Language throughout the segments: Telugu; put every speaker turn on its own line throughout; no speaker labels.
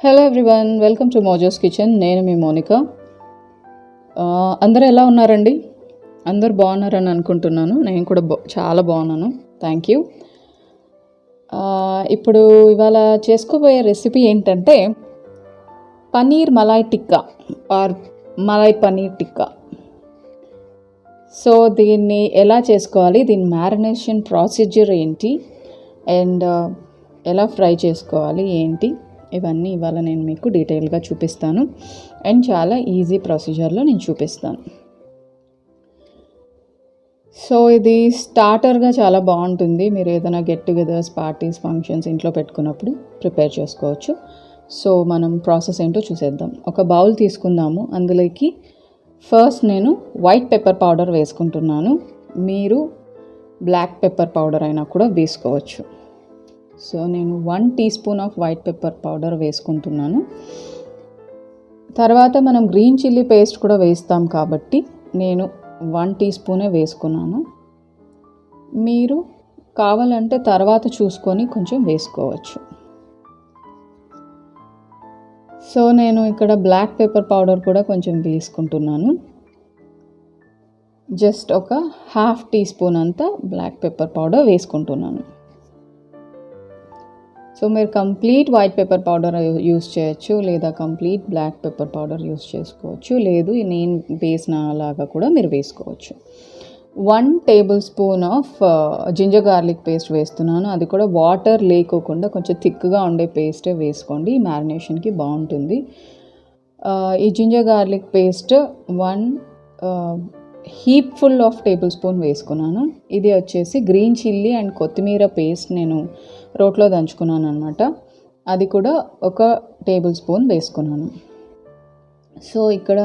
Hello everyone, welcome to Mojo's kitchen. నేను మీ మోనిక. అందరూ ఎలా ఉన్నారండి? అందరూ బాగున్నారని అనుకుంటున్నాను. నేను కూడా చాలా బాగున్నాను, థ్యాంక్ యూ. ఇప్పుడు ఇవాళ చేసుకోబోయే రెసిపీ ఏంటంటే పన్నీర్ మలాయ్ టిక్కా ఆర్ మలాయ్ పన్నీర్ టిక్కా. సో దీన్ని ఎలా చేసుకోవాలి, దీని మ్యారినేషన్ ప్రొసీజర్ ఏంటి, అండ్ ఎలా ఫ్రై చేసుకోవాలి ఏంటి, ఇవన్నీ ఇవాళ నేను మీకు డీటెయిల్గా చూపిస్తాను. అండ్ చాలా ఈజీ ప్రొసీజర్లో నేను చూపిస్తాను. సో ఇది స్టార్టర్గా చాలా బాగుంటుంది. మీరు ఏదైనా గెట్ టుగెదర్స్, పార్టీస్, ఫంక్షన్స్ ఇంట్లో పెట్టుకున్నప్పుడు ప్రిపేర్ చేసుకోవచ్చు. సో మనం ప్రాసెస్ ఏంటో చూసేద్దాం. ఒక బౌల్ తీసుకుందాము. అందులోకి ఫస్ట్ నేను వైట్ పెప్పర్ పౌడర్ వేసుకుంటున్నాను. మీరు బ్లాక్ పెప్పర్ పౌడర్ అయినా కూడా వేసుకోవచ్చు. సో నేను 1 teaspoon of white pepper powder వేసుకుంటున్నాను. తర్వాత మనం గ్రీన్ చిల్లీ పేస్ట్ కూడా వేస్తాం కాబట్టి నేను 1 టీ స్పూనే వేసుకున్నాను. మీరు కావాలంటే తర్వాత చూసుకొని కొంచెం వేసుకోవచ్చు. సో నేను ఇక్కడ బ్లాక్ పెప్పర్ పౌడర్ కూడా కొంచెం వేసుకుంటున్నాను. జస్ట్ ఒక 1/2 టీ స్పూన్ అంతా బ్లాక్ పెప్పర్ పౌడర్ వేసుకుంటున్నాను. సో మీరు complete white pepper powder use చేయొచ్చు, లేదా complete black pepper powder use చేసుకోవచ్చు, లేదు నేను వేసిన లాగా కూడా మీరు వేసుకోవచ్చు. 1 tablespoon of ginger garlic paste వేస్తున్నాను. అది కూడా వాటర్ లేకోకుండా కొంచెం థిక్గా ఉండే పేస్టే వేసుకోండి, మ్యారినేషన్కి బాగుంటుంది. ఈ ginger garlic paste 1 heap full of tablespoon వేసుకున్నాను. ఇది వచ్చేసి గ్రీన్ చిల్లీ అండ్ కొత్తిమీర పేస్ట్ నేను రోట్లో దంచుకున్నాను అనమాట. అది కూడా 1 టేబుల్ స్పూన్ వేసుకున్నాను. సో ఇక్కడ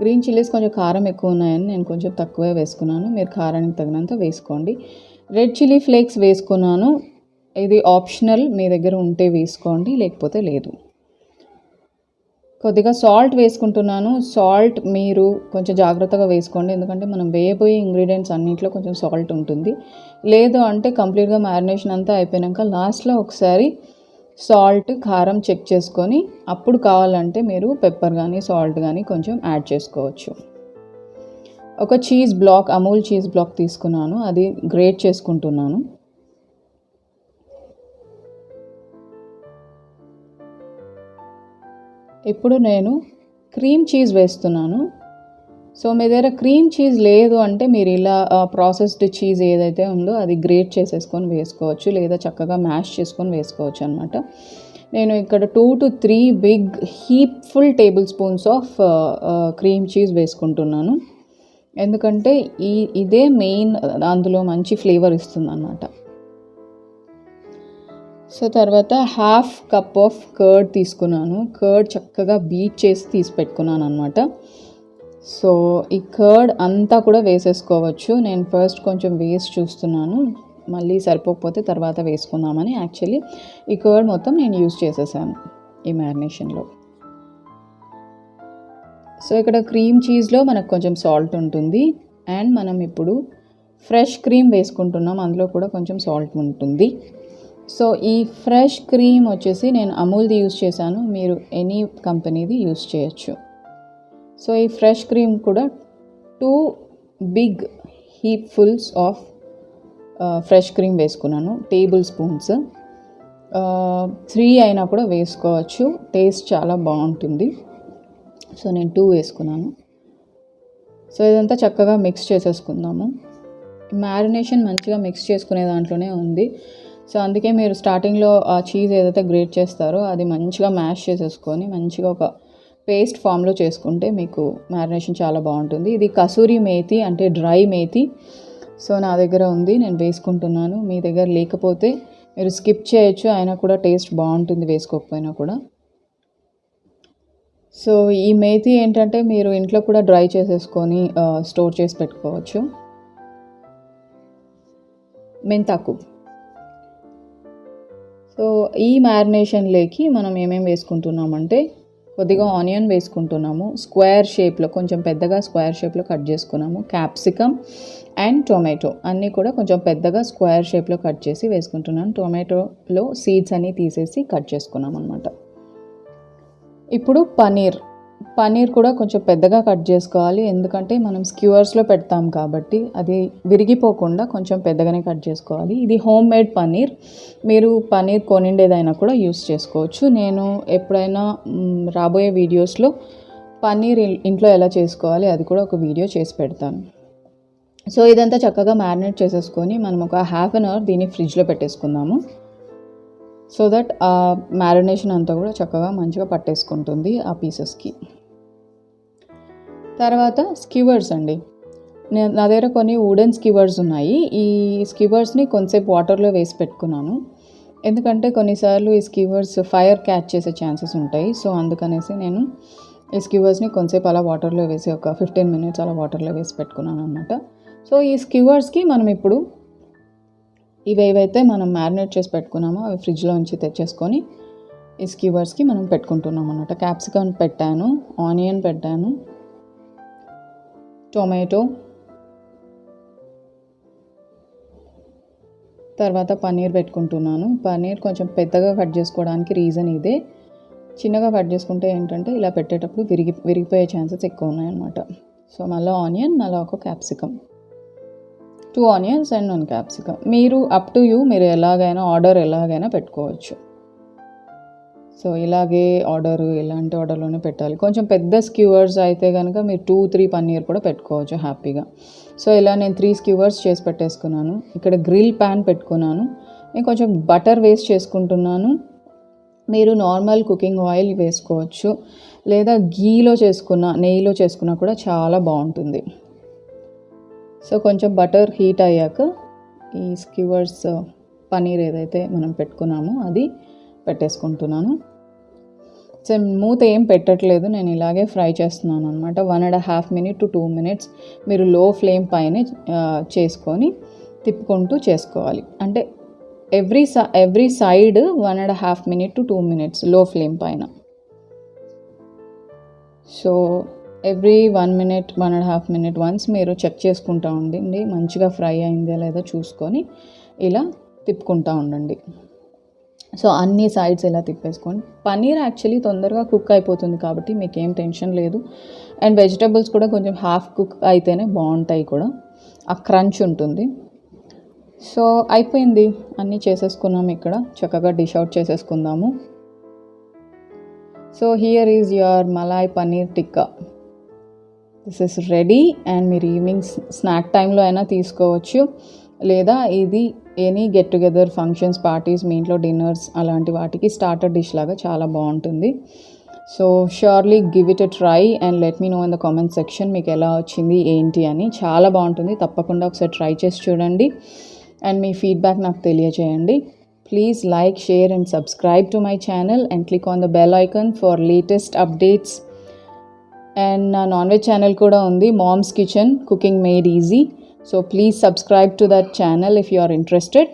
గ్రీన్ చిల్లీస్ కొంచెం కారం ఎక్కువ ఉన్నాయని నేను కొంచెం తక్కువే వేసుకున్నాను. మీరు కారానికి తగినంత వేసుకోండి. రెడ్ చిల్లీ ఫ్లేక్స్ వేసుకున్నాను. ఇది ఆప్షనల్, మీ దగ్గర ఉంటే వేసుకోండి, లేకపోతే లేదు. కొద్దిగా సాల్ట్ వేసుకుంటున్నాను. సాల్ట్ మీరు కొంచెం జాగ్రత్తగా వేసుకోండి, ఎందుకంటే మనం వేయబోయే ఇంగ్రీడియంట్స్ అన్నింటిలో కొంచెం సాల్ట్ ఉంటుంది. లేదు అంటే కంప్లీట్గా మ్యారినేషన్ అంతా అయిపోయాక లాస్ట్లో ఒకసారి సాల్ట్, కారం చెక్ చేసుకొని అప్పుడు కావాలంటే మీరు పెప్పర్ కానీ సాల్ట్ కానీ కొంచెం యాడ్ చేసుకోవచ్చు. ఒక cheese block, Amul cheese block తీసుకున్నాను, అది గ్రేట్ చేసుకుంటున్నాను. ఇప్పుడు నేను క్రీమ్ చీజ్ వేస్తున్నాను. సో మీ దగ్గర క్రీమ్ చీజ్ లేదు అంటే మీరు ఇలా ప్రాసెస్డ్ చీజ్ ఏదైతే ఉందో అది గ్రేట్ చేసేసుకొని వేసుకోవచ్చు, లేదా చక్కగా మ్యాష్ చేసుకొని వేసుకోవచ్చు అనమాట. నేను ఇక్కడ 2 to 3 big heap full tablespoons of cream cheese వేసుకుంటున్నాను, ఎందుకంటే ఇదే మెయిన్, అందులో మంచి ఫ్లేవర్ ఇస్తుంది అన్నమాట. సో తర్వాత 1/2 కప్ ఆఫ్ కర్డ్ తీసుకున్నాను. కర్డ్ చక్కగా బీట్ చేసి తీసి పెట్టుకున్నాను అనమాట. సో ఈ కర్డ్ అంతా కూడా వేసేసుకోవచ్చు. నేను ఫస్ట్ కొంచెం వేసి చూస్తున్నాను, మళ్ళీ సరిపోకపోతే తర్వాత వేసుకుందామని. యాక్చువల్లీ ఈ కర్డ్ మొత్తం నేను యూజ్ చేసేసాను ఈ మ్యారినేషన్లో. సో ఇక్కడ క్రీమ్ చీజ్లో మనకు కొంచెం సాల్ట్ ఉంటుంది, అండ్ మనం ఇప్పుడు ఫ్రెష్ క్రీమ్ వేసుకుంటున్నాం, అందులో కూడా కొంచెం సాల్ట్ ఉంటుంది. సో ఈ ఫ్రెష్ క్రీమ్ వచ్చేసి నేను అమూల్ది యూస్ చేశాను, మీరు ఎనీ కంపెనీది యూస్ చేయొచ్చు. సో ఈ ఫ్రెష్ క్రీమ్ కూడా 2 big heap fulls of fresh cream వేసుకున్నాను, టేబుల్ స్పూన్స్. 3 అయినా కూడా వేసుకోవచ్చు, టేస్ట్ చాలా బాగుంటుంది. సో నేను 2 వేసుకున్నాను. సో ఇదంతా చక్కగా మిక్స్ చేసేసుకుందాము. మ్యారినేషన్ మంచిగా మిక్స్ చేసుకునే దాంట్లోనే ఉంది. సో అందుకే మీరు స్టార్టింగ్లో ఆ చీజ్ ఏదైతే గ్రేట్ చేస్తారో అది మంచిగా మ్యాష్ చేసేసుకొని మంచిగా ఒక పేస్ట్ ఫామ్లో చేసుకుంటే మీకు మ్యారినేషన్ చాలా బాగుంటుంది. ఇది కసూరి మేతి అంటే డ్రై మేతి. సో నా దగ్గర ఉంది, నేను వేసుకుంటున్నాను. మీ దగ్గర లేకపోతే మీరు స్కిప్ చేయొచ్చు, అయినా కూడా టేస్ట్ బాగుంటుంది వేసుకోకపోయినా కూడా. సో ఈ మేతి ఏంటంటే మీరు ఇంట్లో కూడా డ్రై చేసేసుకొని స్టోర్ చేసి పెట్టుకోవచ్చు. మెంతాకు. సో ఈ మ్యారినేషన్లోకి మనం ఏమేమి వేసుకుంటున్నామంటే కొద్దిగా ఆనియన్ వేసుకుంటున్నాము, స్క్వేర్ షేప్లో, కొంచెం పెద్దగా స్క్వేర్ షేప్లో కట్ చేసుకున్నాము. క్యాప్సికమ్ అండ్ టొమాటో అన్నీ కూడా కొంచెం పెద్దగా స్క్వేర్ షేప్లో కట్ చేసి వేసుకుంటున్నాను. టొమాటోలో సీడ్స్ అన్నీ తీసేసి కట్ చేసుకున్నాం అనమాట. ఇప్పుడు పన్నీర్ కూడా కొంచెం పెద్దగా కట్ చేసుకోవాలి, ఎందుకంటే మనం స్క్యూవర్స్లో పెడతాం కాబట్టి అది విరిగిపోకుండా కొంచెం పెద్దగానే కట్ చేసుకోవాలి. ఇది హోమ్ మేడ్ పన్నీర్, మీరు పన్నీర్ కొనిండేదైనా కూడా యూస్ చేసుకోవచ్చు. నేను ఎప్పుడైనా రాబోయే వీడియోస్లో పన్నీర్ ఇంట్లో ఎలా చేసుకోవాలి అది కూడా ఒక వీడియో చేసి పెడతాను. సో ఇదంతా చక్కగా మ్యారినేట్ చేసేసుకొని మనం ఒక ½ an hour దీన్ని ఫ్రిడ్జ్లో పెట్టేసుకుందాము. సో దట్ ఆ మ్యారినేషన్ అంతా కూడా చక్కగా మంచిగా పట్టేసుకుంటుంది ఆ పీసెస్కి. తర్వాత స్కివర్స్ అండి, నా దగ్గర కొన్ని వుడెన్ స్కివర్స్ ఉన్నాయి. ఈ స్కివర్స్ని కొంతసేపు వాటర్లో వేసి పెట్టుకున్నాను, ఎందుకంటే కొన్నిసార్లు ఈ స్కివర్స్ ఫైర్ క్యాచ్ చేసే ఛాన్సెస్ ఉంటాయి. సో అందుకనేసి నేను ఈ స్కివర్స్ని కొంతసేపు అలా వాటర్లో వేసి ఒక 15 minutes అలా వాటర్లో వేసి పెట్టుకున్నాను అనమాట. సో ఈ స్కివర్స్కి మనం ఇప్పుడు ఇవేవైతే మనం మ్యారినేట్ చేసి పెట్టుకున్నామో అవి ఫ్రిడ్జ్లో నుంచి తెచ్చేసుకొని ఈ స్కివర్స్కి మనం పెట్టుకుంటున్నాం అన్నమాట. క్యాప్సికమ్ పెట్టాను, ఆనియన్ పెట్టాను, టొమాటో, తర్వాత పన్నీర్ పెట్టుకుంటున్నాను. పన్నీర్ కొంచెం పెద్దగా కట్ చేసుకోవడానికి రీజన్ ఇదే, చిన్నగా కట్ చేసుకుంటే ఏంటంటే ఇలా పెట్టేటప్పుడు విరిగిపోయే ఛాన్సెస్ ఎక్కువ ఉన్నాయన్నమాట. సో మళ్ళీ ఆనియన్, మళ్ళీ ఒక క్యాప్సికమ్, 2 onions అండ్ 1 క్యాప్సికమ్. మీరు అప్ టు యూ, మీరు ఆర్డర్ ఎలాగైనా పెట్టుకోవచ్చు. సో ఇలాగే ఇలాంటి ఆర్డర్లోనే పెట్టాలి. కొంచెం పెద్ద స్క్యూవర్స్ అయితే కనుక మీరు 2-3 పన్నీర్ కూడా పెట్టుకోవచ్చు హ్యాపీగా. సో ఇలా నేను 3 స్క్యూవర్స్ చేసి పెట్టేసుకున్నాను. ఇక్కడ గ్రిల్ ప్యాన్ పెట్టుకున్నాను, నేను కొంచెం బటర్ వేస్ట్ చేసుకుంటున్నాను. మీరు నార్మల్ కుకింగ్ ఆయిల్ వేసుకోవచ్చు, లేదా నెయ్యిలో చేసుకున్నా కూడా చాలా బాగుంటుంది. సో కొంచెం బటర్ హీట్ అయ్యాక ఈ స్క్యూవర్స్ పన్నీర్ ఏదైతే మనం పెట్టుకున్నామో అది పెట్టేసుకుంటున్నాను. సో మూత ఏం పెట్టట్లేదు, నేను ఇలాగే ఫ్రై చేస్తున్నాను అనమాట. 1.5 minutes to 2 minutes మీరు లో ఫ్లేమ్ పైనే చేసుకొని తిప్పుకుంటూ చేసుకోవాలి. అంటే every side 1.5 minutes to 2 minutes లో ఫ్లేమ్ పైన. So every 1 minute, 1.5 minutes once మీరు చెక్ చేసుకుంటూ ఉండండి, మంచిగా ఫ్రై అయిందా లేదా చూసుకొని ఇలా తిప్పుకుంటూ ఉండండి. సో అన్ని సైడ్స్ ఇలా తిప్పేసుకోండి. పన్నీర్ యాక్చువల్లీ తొందరగా కుక్ అయిపోతుంది కాబట్టి మీకేం టెన్షన్ లేదు. అండ్ వెజిటబుల్స్ కూడా కొంచెం హాఫ్ కుక్ అయితేనే బాగుంటాయి కూడా, ఆ క్రంచ్ ఉంటుంది. సో అయిపోయింది, అన్నీ చేసేసుకున్నాము. ఇక్కడ చక్కగా డిష్ అవుట్ చేసేసుకుందాము. So here is your malai paneer tikka. This is ready. And మీరు ఈవినింగ్ స్నాక్ టైంలో అయినా తీసుకోవచ్చు, లేదా ఇది any get together functions, parties, మీ ఇంట్లో డిన్నర్స్ అలాంటి వాటికి స్టార్టర్ డిష్ లాగా చాలా బాగుంటుంది. So surely give it a try and let me know in the comment section మీకు ఎలా వచ్చింది ఏంటి అని. చాలా బాగుంటుంది, తప్పకుండా ఒకసారి ట్రై చేసి చూడండి అండ్ మీ ఫీడ్బ్యాక్ నాకు తెలియజేయండి. Please like, share and subscribe to my channel and click on the bell icon for latest updates. And నా నాన్ వెజ్ ఛానల్ కూడా ఉంది, mom's kitchen cooking made easy. So please subscribe to that channel if you are interested.